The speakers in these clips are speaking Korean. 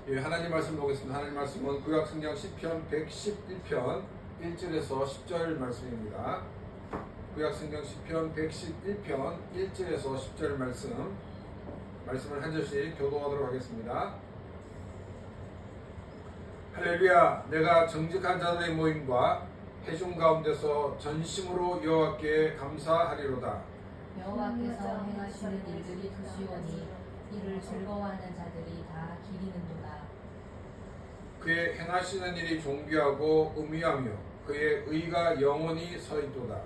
예, 하나님 말씀 보겠습니다. 하나님 말씀은 구약 성경 시편 111편 1절에서 10절 말씀입니다. 구약 성경 시편 111편 1절에서 10절 말씀을 한 절씩 교독하도록 하겠습니다. 할렐루야. 내가 정직한 자들의 모임과 회중 가운데서 전심으로 여호와께 감사하리로다. 여호와께서 행하시는 일들이 도시오니 이를 즐거워하는 자들이 다 기리는도다. 그의 행하시는 일이 존귀하고 의미하며 그의 의가 영원히 서있도다.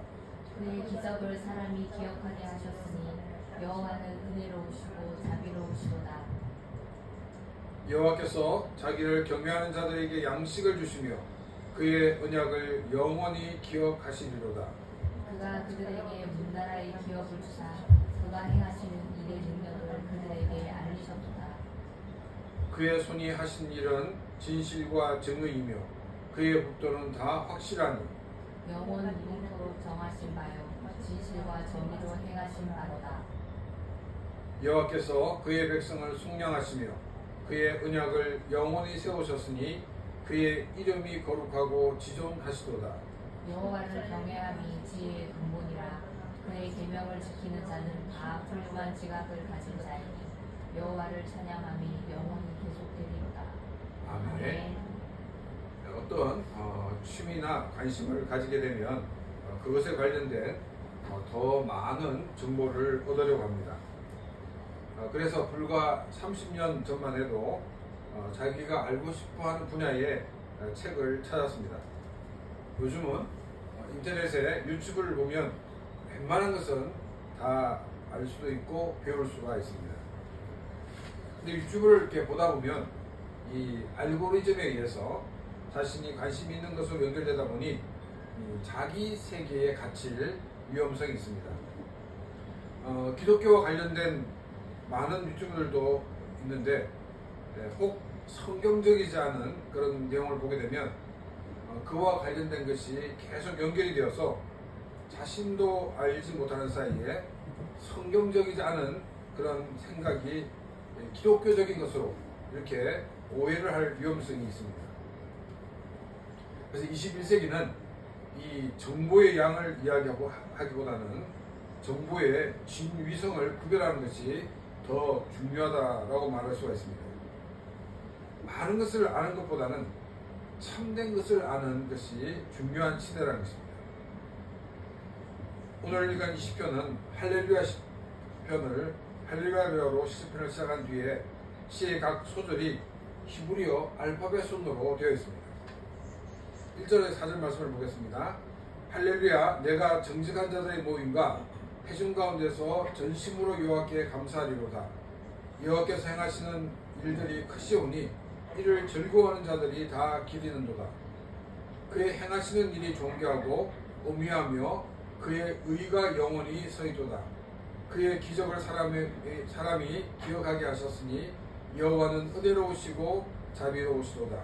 그의 기적을 사람이 기억하게 하셨으니 여호와는 은혜로우시고 자비로우시도다. 여호와께서 자기를 경외하는 자들에게 양식을 주시며 그의 언약을 영원히 기억하시리로다. 그가 그들에게 문나라의 기업을 주사 그가 행하시는 일의 능력을 그들에게 알리셨도다. 그의 손이 하신 일은 진실과 정의이며 그의 법도는 다 확실하니 영원 영토록 정하신 바요 진실과 정의로 행하신 바로다. 여호와께서 그의 백성을 속량하시며 그의 언약을 영원히 세우셨으니 그의 이름이 거룩하고 지존하시도다. 여호와를 경외함이 지혜의 근본이라 그의 계명을 지키는 자는 다 훌륭한 지각을 가진 자이니 여호와를 찬양함이 영원히 계속되리로다. 아멘. 어떤 취미나 관심을 가지게 되면 그것에 관련된 더 많은 정보를 얻으려고 합니다. 그래서 불과 30년 전만 해도 자기가 알고 싶어하는 분야의 책을 찾았습니다. 요즘은 인터넷에 유튜브를 보면 웬만한 것은 다 알 수도 있고 배울 수가 있습니다. 근데 유튜브를 이렇게 보다 보면 이 알고리즘에 의해서 자신이 관심 있는 것으로 연결되다 보니 이 자기 세계에 갇힐 위험성이 있습니다. 기독교와 관련된 많은 유튜브들도 있는데 혹 성경적이지 않은 그런 내용을 보게 되면 그와 관련된 것이 계속 연결이 되어서 자신도 알지 못하는 사이에 성경적이지 않은 그런 생각이 기독교적인 것으로 이렇게 오해를 할 위험성이 있습니다. 그래서 21세기는 이 정보의 양을 이야기하고 하기보다는 정보의 진위성을 구별하는 것이 더 중요하다라고 말할 수가 있습니다. 많은 것을 아는 것보다는 참된 것을 아는 것이 중요한 시대라는 것입니다. 오늘 읽은 이 시편은 할렐루야 할렐루야로 시편을 시작한 뒤에 시의 각 소절이 히브리어 알파벳 순으로 되어 있습니다. 1절의 4절 말씀을 보겠습니다. 할렐루야. 내가 정직한 자들의 모임과 회중 가운데서 전심으로 여호와께 감사하리로다. 여호와께서 행하시는 일들이 크시오니 이를 즐거워하는 자들이 다 기리는도다. 그의 행하시는 일이 존귀하고 오묘하며 그의 의가 영원히 서있도다. 그의 기적을 사람이 기억하게 하셨으니 여호와는 은혜로우시고 자비로우시도다.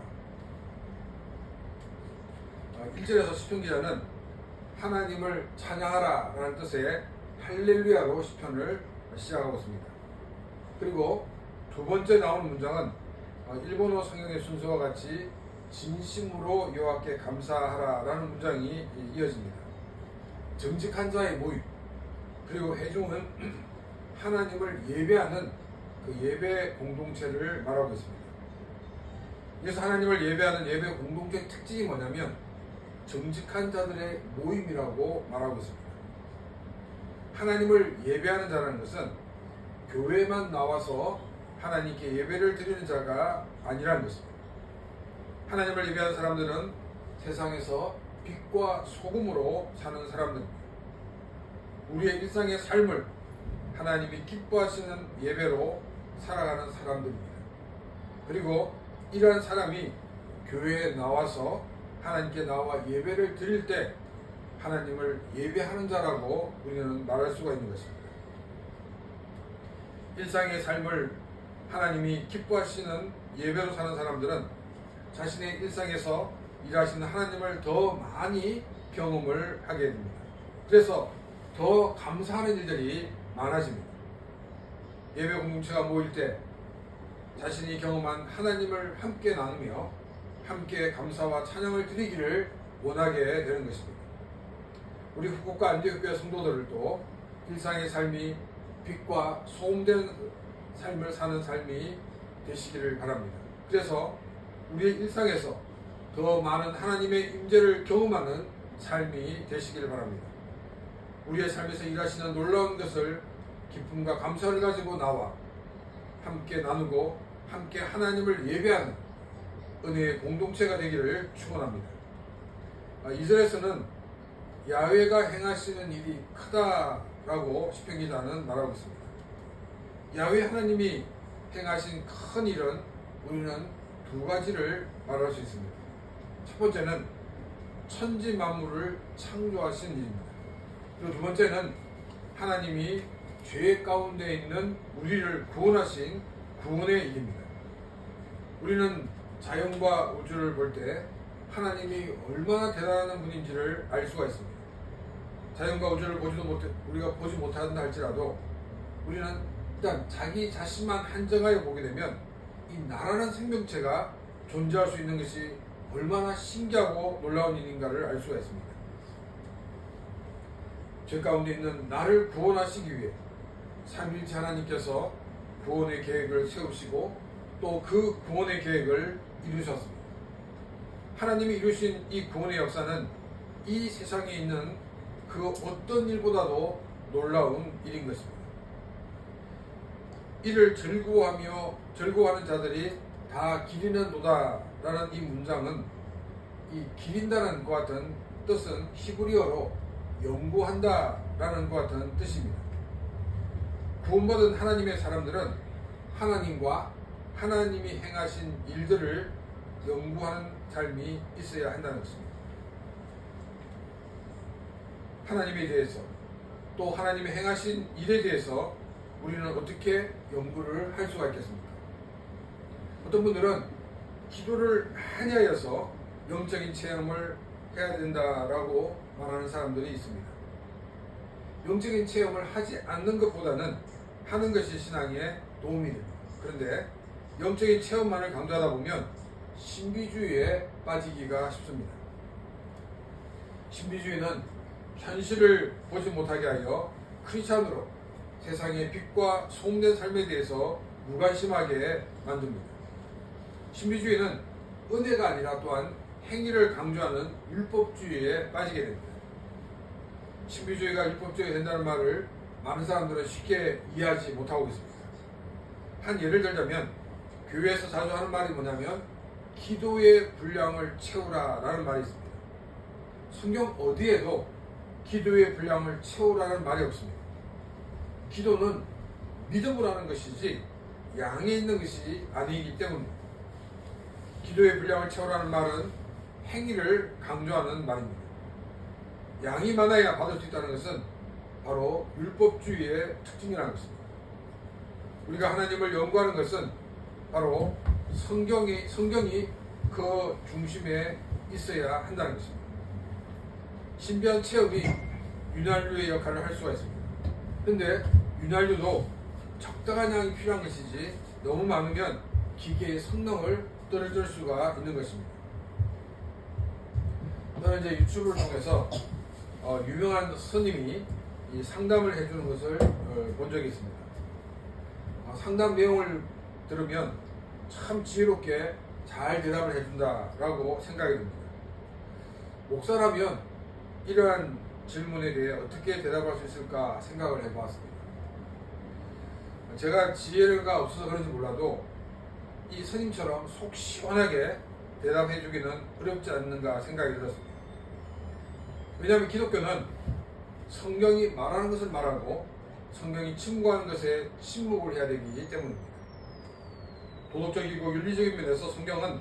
1절에서 시편 기자는 하나님을 찬양하라 라는 뜻의 할렐루야로 시편을 시작하고 있습니다. 그리고 두 번째 나오는 문장은 일본어 성경의 순서와 같이 진심으로 여호와께 감사하라 라는 문장이 이어집니다. 정직한 자의 모임 그리고 회중은 하나님을 예배하는 그 예배 공동체를 말하고 있습니다. 그래서 하나님을 예배하는 예배 공동체의 특징이 뭐냐면 정직한 자들의 모임이라고 말하고 있습니다. 하나님을 예배하는 자라는 것은 교회만 나와서 하나님께 예배를 드리는 자가 아니라는 것입니다. 하나님을 예배하는 사람들은 세상에서 빛과 소금으로 사는 사람들입니다. 우리의 일상의 삶을 하나님이 기뻐하시는 예배로 살아가는 사람들입니다. 그리고 이러한 사람이 교회에 나와서 하나님께 나와 예배를 드릴 때 하나님을 예배하는 자라고 우리는 말할 수가 있는 것입니다. 일상의 삶을 하나님이 기뻐하시는 예배로 사는 사람들은 자신의 일상에서 일하시는 하나님을 더 많이 경험을 하게 됩니다. 그래서 더 감사하는 일들이 많아집니다. 예배 공동체가 모일 때 자신이 경험한 하나님을 함께 나누며 함께 감사와 찬양을 드리기를 원하게 되는 것입니다. 우리 후쿠오카 안디옥교회 성도들도 일상의 삶이 빛과 소음된 삶을 사는 삶이 되시기를 바랍니다. 그래서 우리의 일상에서 더 많은 하나님의 임재를 경험하는 삶이 되시기를 바랍니다. 우리의 삶에서 일하시는 놀라운 것을 기쁨과 감사를 가지고 나와 함께 나누고 함께 하나님을 예배하는 은혜의 공동체가 되기를 축원합니다. 2절에서는 야훼가 행하시는 일이 크다라고 시편기자는 말하고 있습니다. 야훼 하나님이 행하신 큰 일은 우리는 두 가지를 말할 수 있습니다. 첫 번째는 천지 만물을 창조하신 일입니다. 그리고 두 번째는 하나님이 죄 가운데 있는 우리를 구원하신 구원의 일입니다. 우리는 자연과 우주를 볼 때 하나님이 얼마나 대단한 분인지를 알 수가 있습니다. 자연과 우주를 우리가 보지 못한다 할지라도 우리는 일단 자기 자신만 한정하여 보게 되면 이 나라는 생명체가 존재할 수 있는 것이 얼마나 신기하고 놀라운 일인가를 알 수가 있습니다. 죄 가운데 있는 나를 구원하시기 위해 삼위일체 하나님께서 구원의 계획을 세우시고 또 그 구원의 계획을 이루셨습니다. 하나님이 이루신 이 구원의 역사는 이 세상에 있는 그 어떤 일보다도 놀라운 일인 것입니다. 이를 즐거워하는 자들이 다 기리는도다라는 이 문장은 이 기린다는 것 같은 뜻은 히브리어로 연구한다라는 것 같은 뜻입니다. 구원받은 하나님의 사람들은 하나님과 하나님이 행하신 일들을 연구하는 삶이 있어야 한다는 것입니다. 하나님에 대해서 또 하나님이 행하신 일에 대해서 우리는 어떻게 연구를 할 수가 있겠습니까? 어떤 분들은 기도를 많이 하여서 영적인 체험을 해야 된다라고 말하는 사람들이 있습니다. 영적인 체험을 하지 않는 것보다는 하는 것이 신앙에 도움이 됩니다. 그런데 영적인 체험만을 강조하다 보면 신비주의에 빠지기가 쉽습니다. 신비주의는 현실을 보지 못하게 하여 크리스찬으로 세상의 빛과 소음된 삶에 대해서 무관심하게 만듭니다. 신비주의는 은혜가 아니라 또한 행위를 강조하는 율법주의에 빠지게 됩니다. 신비주의가 율법주의가 된다는 말을 많은 사람들은 쉽게 이해하지 못하고 있습니다. 한 예를 들자면 교회에서 자주 하는 말이 뭐냐면 기도의 분량을 채우라라는 말이 있습니다. 성경 어디에도 기도의 분량을 채우라는 말이 없습니다. 기도는 믿음으로 하는 것이지 양에 있는 것이 아니기 때문입니다. 기도의 분량을 채우라는 말은 행위를 강조하는 말입니다. 양이 많아야 받을 수 있다는 것은 바로 율법주의의 특징이라는 것입니다. 우리가 하나님을 연구하는 것은 바로 성경이 그 중심에 있어야 한다는 것입니다. 신비한 체험이 윤활유의 역할을 할 수가 있습니다. 그런데 윤활유도 적당한 양이 필요한 것이지 너무 많으면 기계의 성능을 떨어질 수가 있는 것입니다. 저는 이제 유튜브를 통해서 유명한 스님이 이 상담을 해주는 것을 본 적이 있습니다. 상담 내용을 들으면 참 지혜롭게 잘 대답을 해준다라고 생각이 듭니다. 목사라면 이러한 질문에 대해 어떻게 대답할 수 있을까 생각을 해보았습니다. 제가 지혜가 없어서 그런지 몰라도 이 스님처럼 속 시원하게 대답해주기는 어렵지 않는가 생각이 들었습니다. 왜냐하면 기독교는 성경이 말하는 것을 말하고 성경이 침묵하는 것에 침묵을 해야 되기 때문입니다. 도덕적이고 윤리적인 면에서 성경은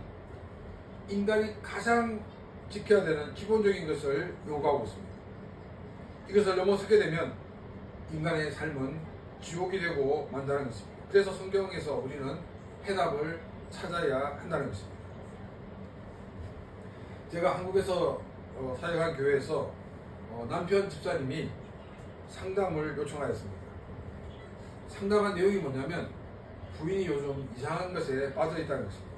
인간이 가장 지켜야 되는 기본적인 것을 요구하고 있습니다. 이것을 넘어서게 되면 인간의 삶은 지옥이 되고 만다는 것입니다. 그래서 성경에서 우리는 해답을 찾아야 한다는 것입니다. 제가 한국에서 사역한 교회에서 남편 집사님이 상담을 요청하였습니다. 상담한 내용이 뭐냐면 부인이 요즘 이상한 것에 빠져 있다는 것입니다.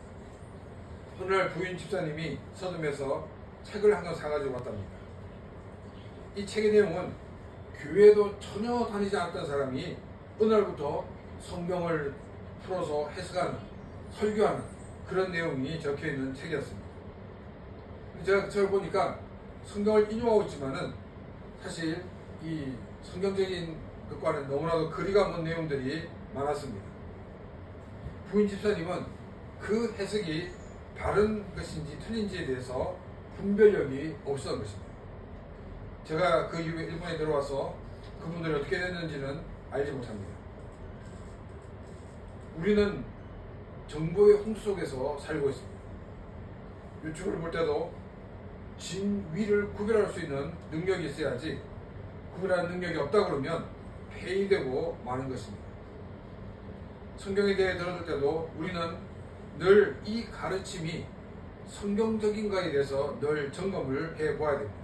어느 날 부인 집사님이 서점에서 책을 한 권 사가지고 왔답니다. 이 책의 내용은 교회도 전혀 다니지 않았던 사람이 어느 날부터 성경을 풀어서 해석하는, 설교하는 그런 내용이 적혀 있는 책이었습니다. 제가 저를 보니까 성경을 인용하고 있지만은 사실 이 성경적인 것과는 너무나도 거리가 먼 내용들이 많았습니다. 부인 집사님은 그 해석이 바른 것인지 틀린지에 대해서 분별력이 없었던 것입니다. 제가 그 이후에 일본에 들어와서 그분들이 어떻게 됐는지는 알지 못합니다. 우리는 정보의 홍수 속에서 살고 있습니다. 유튜브를 볼 때도 진위를 구별할 수 있는 능력이 있어야지, 구별하는 능력이 없다 그러면 폐의되고 마는 것입니다. 성경에 대해 들어줄 때도 우리는 늘 이 가르침이 성경적인가에 대해서 늘 점검을 해보아야 됩니다.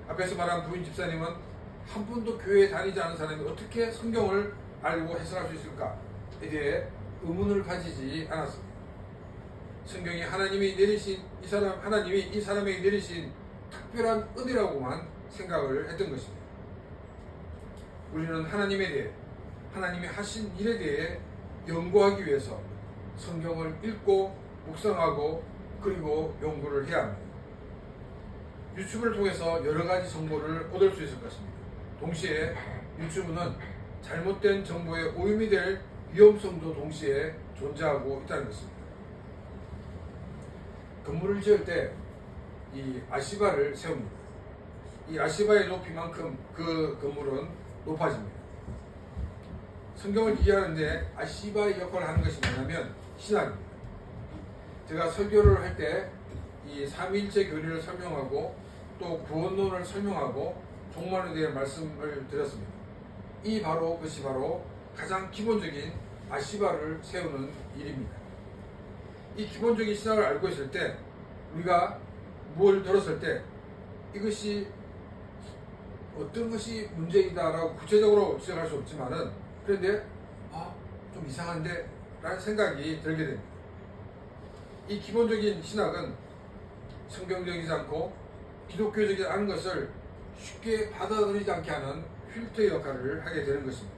앞에서 말한 부인 집사님은 한 번도 교회에 다니지 않은 사람이 어떻게 성경을 알고 해석할 수 있을까에 대해 의문을 가지지 않았습니다. 성경이 하나님이 내리신 하나님이 이 사람에게 내리신 특별한 은혜라고만 생각을 했던 것입니다. 우리는 하나님에 대해, 하나님이 하신 일에 대해 연구하기 위해서 성경을 읽고 묵상하고 그리고 연구를 해야 합니다. 유튜브를 통해서 여러 가지 정보를 얻을 수 있을 것입니다. 동시에 유튜브는 잘못된 정보에 오염이 될 위험성도 동시에 존재하고 있다는 것입니다. 건물을 지을 때 이 아시바를 세웁니다. 이 아시바의 높이만큼 그 건물은 높아집니다. 성경을 이해하는데 아시바의 역할을 하는 것이 뭐냐면 신학입니다. 제가 설교를 할 때 이 삼위일체 교리를 설명하고 또 구원론을 설명하고 종말에 대해 말씀을 드렸습니다. 그것이 바로 가장 기본적인 아시바를 세우는 일입니다. 이 기본적인 신학을 알고 있을 때 우리가 무엇을 들었을 때 이것이 어떤 것이 문제이다라고 구체적으로 지적할 수 없지만은, 그런데 좀 이상한데 라는 생각이 들게 됩니다. 이 기본적인 신학은 성경적이지 않고 기독교적이지 않은 것을 쉽게 받아들이지 않게 하는 필터의 역할을 하게 되는 것입니다.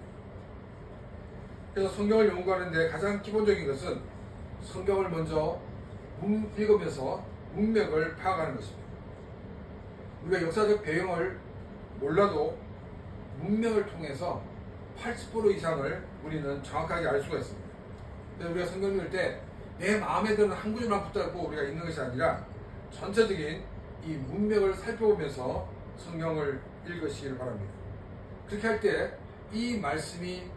그래서 성경을 연구하는데 가장 기본적인 것은 성경을 먼저 읽으면서 문맥을 파악하는 것입니다. 우리가 역사적 배경을 몰라도 문맥을 통해서 80% 이상을 우리는 정확하게 알 수가 있습니다. 그래서 우리가 성경 읽을 때 내 마음에 드는 한 구절만 붙잡고 우리가 읽는 것이 아니라 전체적인 이 문맥을 살펴보면서 성경을 읽으시기를 바랍니다. 그렇게 할 때 이 말씀이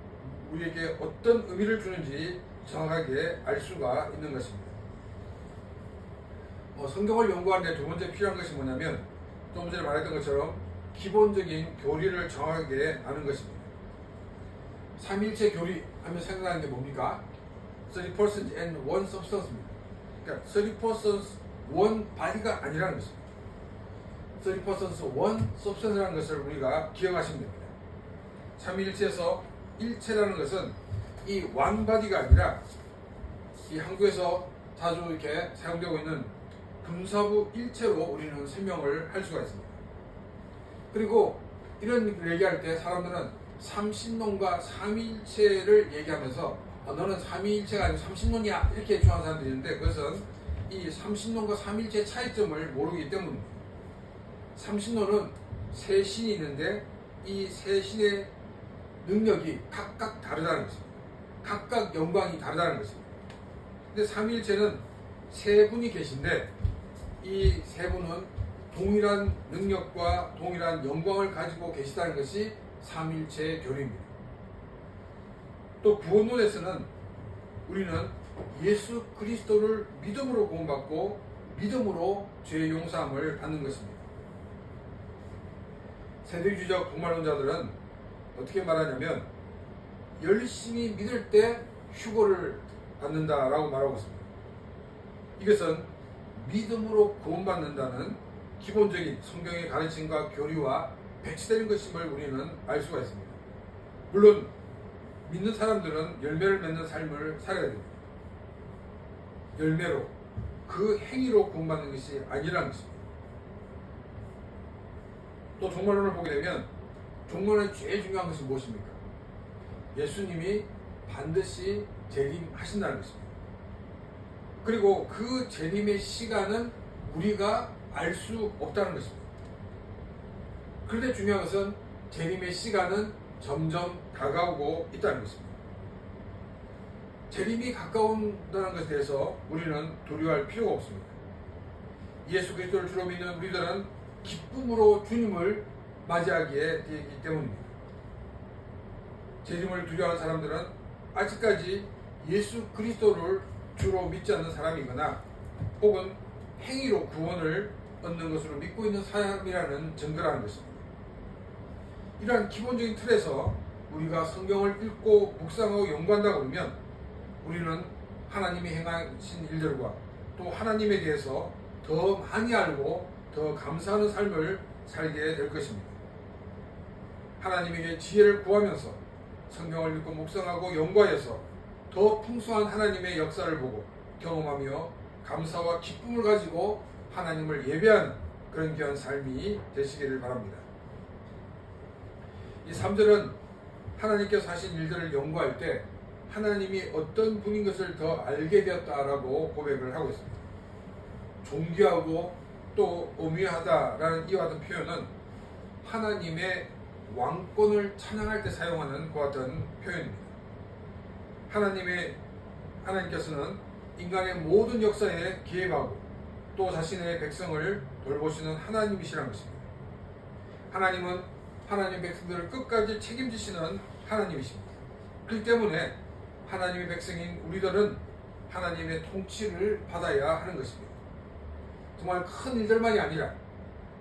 우리에게 어떤 의미를 주는지 정확하게 알 수가 있는 것입니다. 성경을 연구하는데 두 번째 필요한 것이 뭐냐면, 좀 전에 말했던 것처럼 기본적인 교리를 정확하게 아는 것입니다. 삼위일체 교리 하면 생각나는 게 뭡니까? 3 persons and one substance입니다. 그러니까 3 persons, one body가 아니라는 것입니다. 3 persons, one substance라는 것을 우리가 기억하시면 됩니다. 삼위일체에서 일체라는 것은 이 one body가 아니라 이 한국에서 자주 이렇게 사용되고 있는 분사부 일체로 우리는 설명을 할 수가 있습니다. 그리고 이런 얘기할 때 사람들은 삼신론과 삼위일체를 얘기하면서 너는 삼위일체가 아니고 삼신론이야 이렇게 주장하는 사람들이 있는데, 그것은 이 삼신론과 삼위일체의 차이점을 모르기 때문입니다. 삼신론은 세 신이 있는데 이 세 신의 능력이 각각 다르다는 것입니다. 각각 영광이 다르다는 것입니다. 근데 삼위일체는 세 분이 계신데 이 세 분은 동일한 능력과 동일한 영광을 가지고 계시다는 것이 삼위일체의 교리입니다. 또 구원론에서는 우리는 예수 그리스도를 믿음으로 구원받고 믿음으로 죄 용서함을 받는 것입니다. 세대주의적 종말론자들은 어떻게 말하냐면 열심히 믿을 때 휴거를 받는다라고 말하고 있습니다. 이것은 믿음으로 구원받는다는 기본적인 성경의 가르침과 교리와 배치되는 것임을 우리는 알 수가 있습니다. 물론 믿는 사람들은 열매를 맺는 삶을 살아야 됩니다. 열매로, 그 행위로 구원받는 것이 아니라는 것입니다. 또 종말론을 보게 되면 종말론의 제일 중요한 것이 무엇입니까? 예수님이 반드시 재림하신다는 것입니다. 그리고 그 재림의 시간은 우리가 알 수 없다는 것입니다. 그런데 중요한 것은 재림의 시간은 점점 다가오고 있다는 것입니다. 재림이 가까운다는 것에 대해서 우리는 두려워할 필요가 없습니다. 예수 그리스도를 주로 믿는 우리들은 기쁨으로 주님을 맞이하기에 되기 때문입니다. 재림을 두려워하는 사람들은 아직까지 예수 그리스도를 주로 믿지 않는 사람이거나 혹은 행위로 구원을 얻는 것으로 믿고 있는 사람이라는 증거라는 것입니다. 이러한 기본적인 틀에서 우리가 성경을 읽고 묵상하고 연구한다고 그러면 우리는 하나님이 행하신 일들과 또 하나님에 대해서 더 많이 알고 더 감사하는 삶을 살게 될 것입니다. 하나님에게 지혜를 구하면서 성경을 읽고 묵상하고 연구하여서 더 풍성한 하나님의 역사를 보고 경험하며 감사와 기쁨을 가지고 하나님을 예배하는 그런 귀한 삶이 되시기를 바랍니다. 이 3절은 하나님께서 하신 일들을 연구할 때 하나님이 어떤 분인 것을 더 알게 되었다라고 고백을 하고 있습니다. 존귀하고 또 오묘하다라는 이와 같은 표현은 하나님의 왕권을 찬양할 때 사용하는 그와 같은 표현입니다. 하나님께서는 인간의 모든 역사에 개입하고 또 자신의 백성을 돌보시는 하나님이시라는 것입니다. 하나님은 하나님 백성들을 끝까지 책임지시는 하나님이십니다. 그렇기 때문에 하나님의 백성인 우리들은 하나님의 통치를 받아야 하는 것입니다. 정말 큰 일들만이 아니라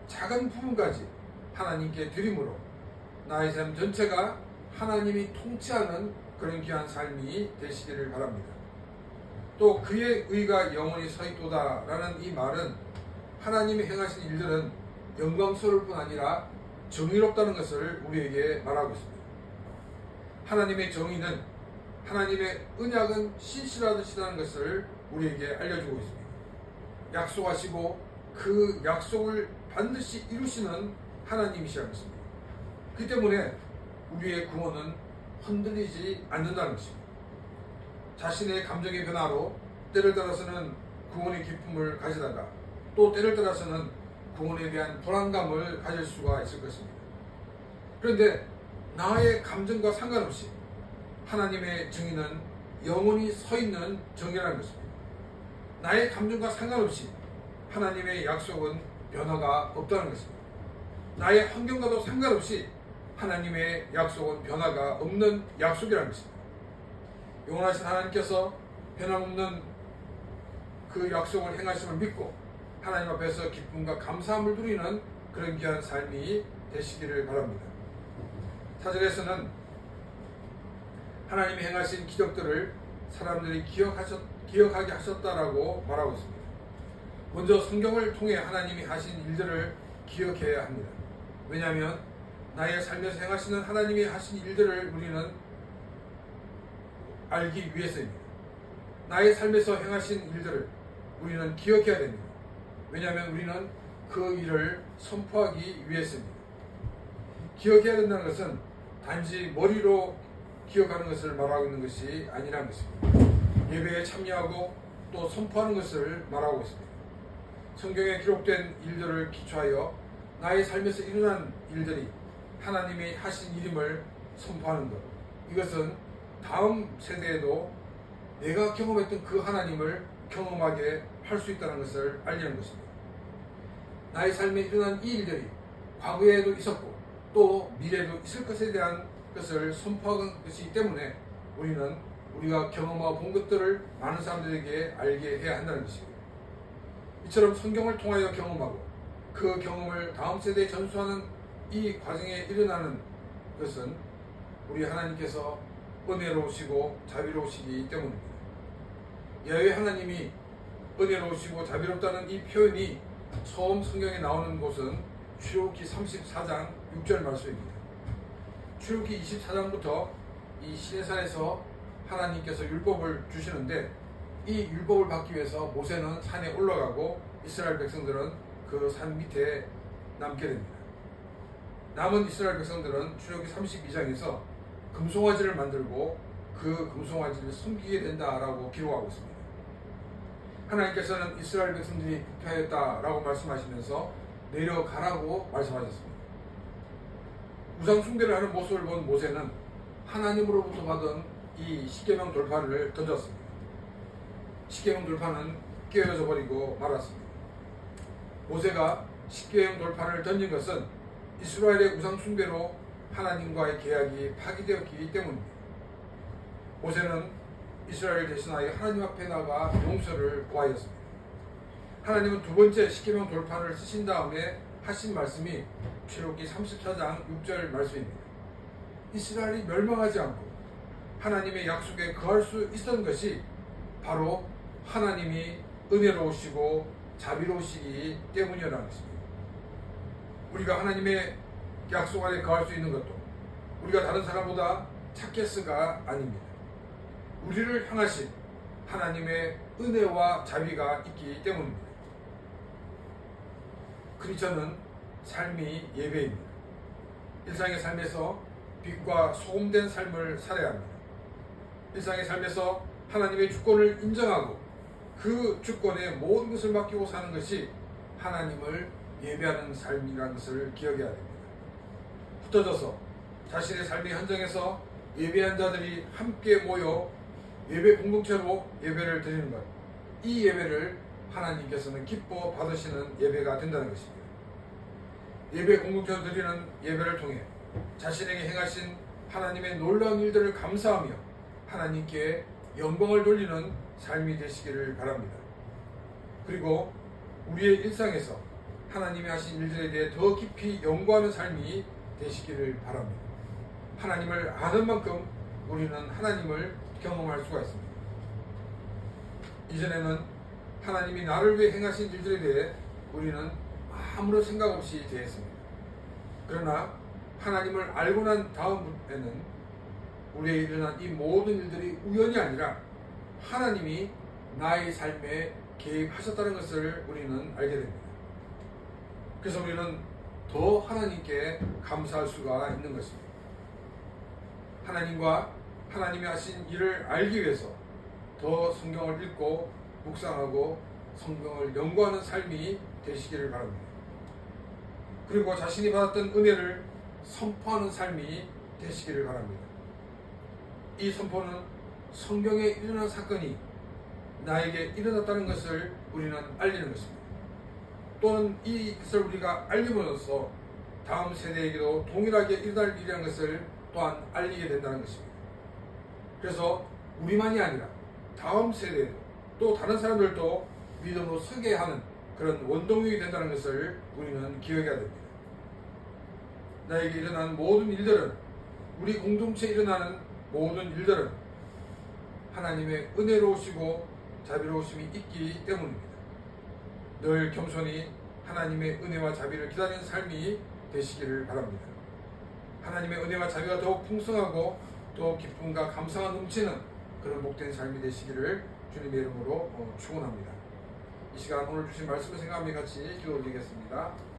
작은 부분까지 하나님께 드림으로 나의 삶 전체가 하나님이 통치하는 그런 귀한 삶이 되시기를 바랍니다. 또 그의 의가 영원히 서있도다라는 이 말은 하나님이 행하신 일들은 영광스러울 뿐 아니라 정의롭다는 것을 우리에게 말하고 있습니다. 하나님의 정의는 하나님의 언약은 신실하시다는 것을 우리에게 알려주고 있습니다. 약속하시고 그 약속을 반드시 이루시는 하나님이시라는 것입니다. 그 때문에 우리의 구원은 흔들리지 않는다는 것입니다. 자신의 감정의 변화로 때를 따라서는 구원의 기쁨을 가지다가 또 때를 따라서는 구원에 대한 불안감을 가질 수가 있을 것입니다. 그런데 나의 감정과 상관없이 하나님의 정의는 영원히 서 있는 정의라는 것입니다. 나의 감정과 상관없이 하나님의 약속은 변화가 없다는 것입니다. 나의 환경과도 상관없이 하나님의 약속은 변화가 없는 약속이라는 것입니다. 영원하신 하나님께서 변함없는 그 약속을 행하심을 믿고 하나님 앞에서 기쁨과 감사함을 누리는 그런 귀한 삶이 되시기를 바랍니다. 4절에서는 하나님이 행하신 기적들을 사람들이 기억하게 하셨다라고 말하고 있습니다. 먼저 성경을 통해 하나님이 하신 일들을 기억해야 합니다. 왜냐하면 나의 삶에서 행하시는 하나님이 하신 일들을 우리는 알기 위해서입니다. 나의 삶에서 행하신 일들을 우리는 기억해야 됩니다. 왜냐하면 우리는 그 일을 선포하기 위해서입니다. 기억해야 된다는 것은 단지 머리로 기억하는 것을 말하고 있는 것이 아니라는 것입니다. 예배에 참여하고 또 선포하는 것을 말하고 있습니다. 성경에 기록된 일들을 기초하여 나의 삶에서 일어난 일들이 하나님이 하신 일임을 선포하는 것, 이것은 다음 세대에도 내가 경험했던 그 하나님을 경험하게 할 수 있다는 것을 알리는 것입니다. 나의 삶에 일어난 이 일들이 과거에도 있었고 또 미래에도 있을 것에 대한 것을 선포하는 것이기 때문에 우리는 우리가 경험하고 본 것들을 많은 사람들에게 알게 해야 한다는 것입니다. 이처럼 성경을 통하여 경험하고 그 경험을 다음 세대에 전수하는 이 과정에 일어나는 것은 우리 하나님께서 은혜로우시고 자비로우시기 때문입니다. 야훼 하나님이 은혜로우시고 자비롭다는 이 표현이 처음 성경에 나오는 곳은 출애굽기 34장 6절 말씀입니다. 출애굽기 24장부터 이 시내산에서 하나님께서 율법을 주시는데 이 율법을 받기 위해서 모세는 산에 올라가고 이스라엘 백성들은 그 산 밑에 남게 됩니다. 남은 이스라엘 백성들은 출애굽기 32장에서 금송아지를 만들고 그 금송아지를 숨기게 된다라고 기록하고 있습니다. 하나님께서는 이스라엘 백성들이 부패했다라고 말씀하시면서 내려가라고 말씀하셨습니다. 우상 숭배를 하는 모습을 본 모세는 하나님으로부터 받은 이 십계명 돌판을 던졌습니다. 십계명 돌판은 깨어져 버리고 말았습니다. 모세가 십계명 돌판을 던진 것은 이스라엘의 우상 숭배로 하나님과의 계약이 파기되었기 때문입니다. 모세는 이스라엘을 대신하여 하나님 앞에 나가 용서를 구하였습니다. 하나님은 두 번째 십계명 돌판을 쓰신 다음에 하신 말씀이 출애굽기 34장 6절 말씀입니다. 이스라엘이 멸망하지 않고 하나님의 약속에 거할 수 있었던 것이 바로 하나님이 은혜로우시고 자비로우시기 때문이라는 것입니다. 우리가 하나님의 약속 안에 거할 수 있는 것도 우리가 다른 사람보다 착해서가 아닙니다. 우리를 향하신 하나님의 은혜와 자비가 있기 때문입니다. 크리스천은 삶이 예배입니다. 일상의 삶에서 빛과 소금된 삶을 살아야 합니다. 일상의 삶에서 하나님의 주권을 인정하고 그 주권에 모든 것을 맡기고 사는 것이 하나님을 예배하는 삶이라는 것을 기억해야 됩니다. 흩어져서 자신의 삶의 현장에서 예배한 자들이 함께 모여 예배 공동체로 예배를 드리는 것, 이 예배를 하나님께서는 기뻐 받으시는 예배가 된다는 것입니다. 예배 공동체로 드리는 예배를 통해 자신에게 행하신 하나님의 놀라운 일들을 감사하며 하나님께 영광을 돌리는 삶이 되시기를 바랍니다. 그리고 우리의 일상에서 하나님이 하신 일들에 대해 더 깊이 연구하는 삶이 되시기를 바랍니다. 하나님을 아는 만큼 우리는 하나님을 경험할 수가 있습니다. 이전에는 하나님이 나를 위해 행하신 일들에 대해 우리는 아무런 생각 없이 대했습니다. 그러나 하나님을 알고 난 다음에는 우리에게 일어난 이 모든 일들이 우연이 아니라 하나님이 나의 삶에 개입하셨다는 것을 우리는 알게 됩니다. 그래서 우리는 더 하나님께 감사할 수가 있는 것입니다. 하나님과 하나님이 하신 일을 알기 위해서 더 성경을 읽고 묵상하고 성경을 연구하는 삶이 되시기를 바랍니다. 그리고 자신이 받았던 은혜를 선포하는 삶이 되시기를 바랍니다. 이 선포는 성경에 일어난 사건이 나에게 일어났다는 것을 우리는 알리는 것입니다. 또는 이것을 우리가 알림으로써 다음 세대에게도 동일하게 일어날 일이라는 것을 또한 알리게 된다는 것입니다. 그래서 우리만이 아니라 다음 세대에도 또 다른 사람들도 믿음으로 서게 하는 그런 원동력이 된다는 것을 우리는 기억해야 됩니다. 나에게 일어나는 모든 일들은, 우리 공동체에 일어나는 모든 일들은 하나님의 은혜로우시고 자비로우심이 있기 때문입니다. 늘 겸손히 하나님의 은혜와 자비를 기다리는 삶이 되시기를 바랍니다. 하나님의 은혜와 자비가 더욱 풍성하고 더 기쁨과 감사가 넘치는 그런 복된 삶이 되시기를 주님의 이름으로 축원합니다. 이 시간 오늘 주신 말씀을 생각하며 같이 기도 드리겠습니다.